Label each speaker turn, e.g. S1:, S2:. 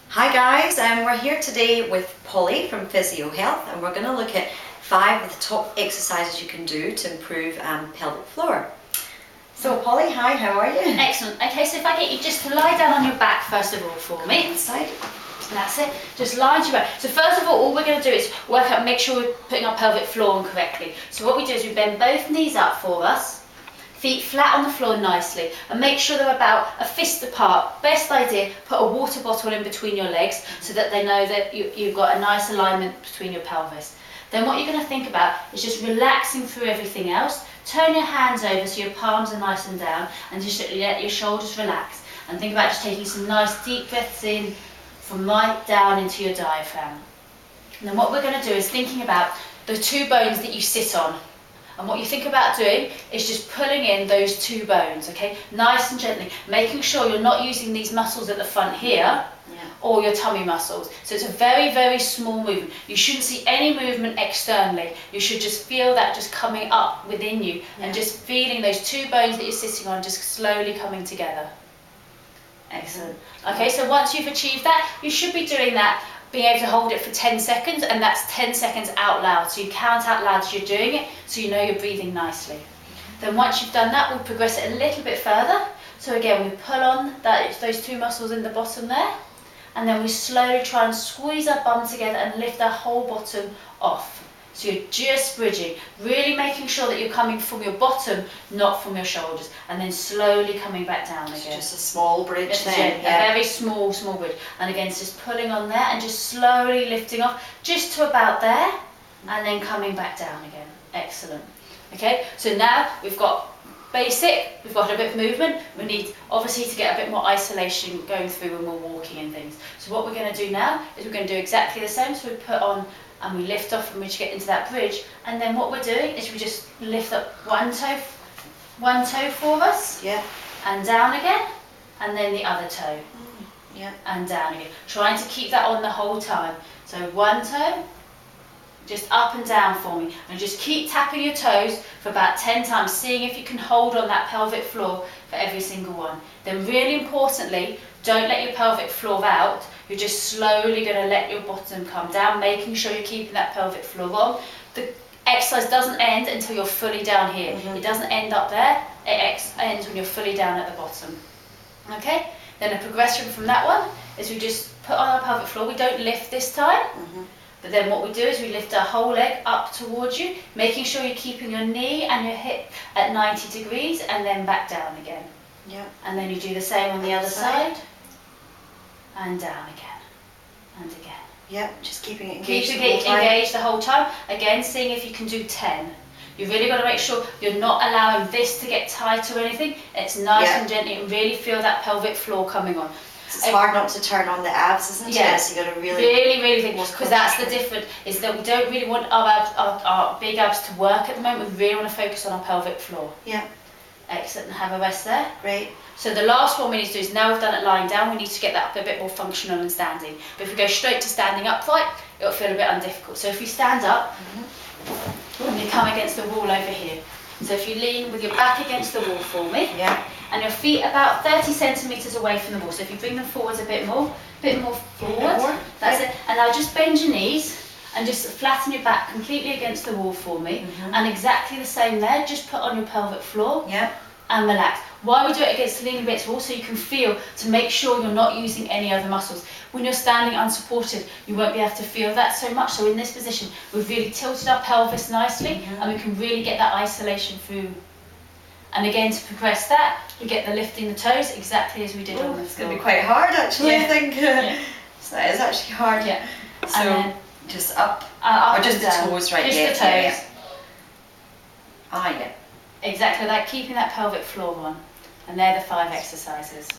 S1: Hi guys, we're here today with Polly from Physiohealth, and we're going to look at 5 of the top exercises you can do to improve pelvic floor. So Polly, hi, how are you?
S2: Excellent. Okay, so if I get you just to lie down on your back first of all for me.
S1: Inside.
S2: That's it. Just lie to your back. So first of all we're going to do is work out, make sure we're putting our pelvic floor on correctly. So what we do is we bend both knees up for us. Feet flat on the floor nicely, and make sure they're about a fist apart. Best idea, put a water bottle in between your legs so that they know that you've got a nice alignment between your pelvis. Then what you're going to think about is just relaxing through everything else. Turn your hands over so your palms are nice and down, and just let your shoulders relax. And think about just taking some nice deep breaths in from right down into your diaphragm. And then what we're going to do is thinking about the 2 bones that you sit on. And what you think about doing is just pulling in those 2 bones, okay? Nice and gently, making sure you're not using these muscles at the front here or your tummy muscles. So it's a very, very small movement. You shouldn't see any movement externally. You should just feel that just coming up within you and just feeling those 2 bones that you're sitting on just slowly coming together. Excellent. Okay, so once you've achieved that, you should be doing that, being able to hold it for 10 seconds, and that's 10 seconds out loud. So you count out loud as you're doing it, so you know you're breathing nicely. Then once you've done that, we'll progress it a little bit further. So again, we pull on those 2 muscles in the bottom there, and then we slowly try and squeeze our bum together and lift our whole bottom off. So you're just bridging, really making sure that you're coming from your bottom, not from your shoulders, and then slowly coming back down again.
S1: Just a small bridge then.
S2: A very small bridge. And again, it's just pulling on there and just slowly lifting off, just to about there, and then coming back down again. Excellent. Okay, so now we've got basic, we've got a bit of movement. We need obviously to get a bit more isolation going through when we're walking and things. So what we're going to do now is we're going to do exactly the same. So we put on and we lift off and we just get into that bridge, and then what we're doing is we just lift up one toe for us, and down again, and then the other toe, and down again, trying to keep that on the whole time. So one toe, just up and down for me, and just keep tapping your toes for about 10 times, seeing if you can hold on that pelvic floor for every single one. Then really importantly, don't let your pelvic floor out. You're just slowly going to let your bottom come down, making sure you're keeping that pelvic floor on. The exercise doesn't end until you're fully down here. It doesn't end up there, it ends when you're fully down at the bottom. Okay? Then a progression from that one is we just put on our pelvic floor. We don't lift this time, but then what we do is we lift our whole leg up towards you, making sure you're keeping your knee and your hip at 90 degrees, and then back down again. And then you do the same on the other side. And down again, and again.
S1: Just keeping it engaged.
S2: Engaged the whole time. Again, seeing if you can do 10. You really got to make sure you're not allowing this to get tight or anything. It's nice and gently, and really feel that pelvic floor coming on.
S1: It's hard not to turn on the abs, isn't it?
S2: Yes,
S1: So you got to really
S2: think, because that's the difference, is that we don't really want our big abs to work at the moment. We really want to focus on our pelvic floor. Excellent, and have a rest there.
S1: Great.
S2: So the last one we need to do is, now we've done it lying down, we need to get that up a bit more functional and standing. But if we go straight to standing upright, it'll feel a bit undifficult. So if you stand up, and you come against the wall over here. So if you lean with your back against the wall for me, and your feet about 30 centimetres away from the wall. So if you bring them forwards a bit more forward, that's it. And now just bend your knees, and just flatten your back completely against the wall for me. And exactly the same there, just put on your pelvic floor and relax. Why we do it against leaning against the wall, so you can feel, to make sure you're not using any other muscles. When you're standing unsupported, you won't be able to feel that so much. So in this position, we've really tilted our pelvis nicely, and we can really get that isolation through. And again, to progress that, we get the lifting the toes exactly as we did on the floor.
S1: It's going to be quite hard actually, I think. So that is actually hard. So
S2: and then,
S1: just up,
S2: or
S1: just the toes, right?
S2: Just the toes.
S1: Ah,
S2: Exactly like keeping that pelvic floor on. And they're the 5 exercises.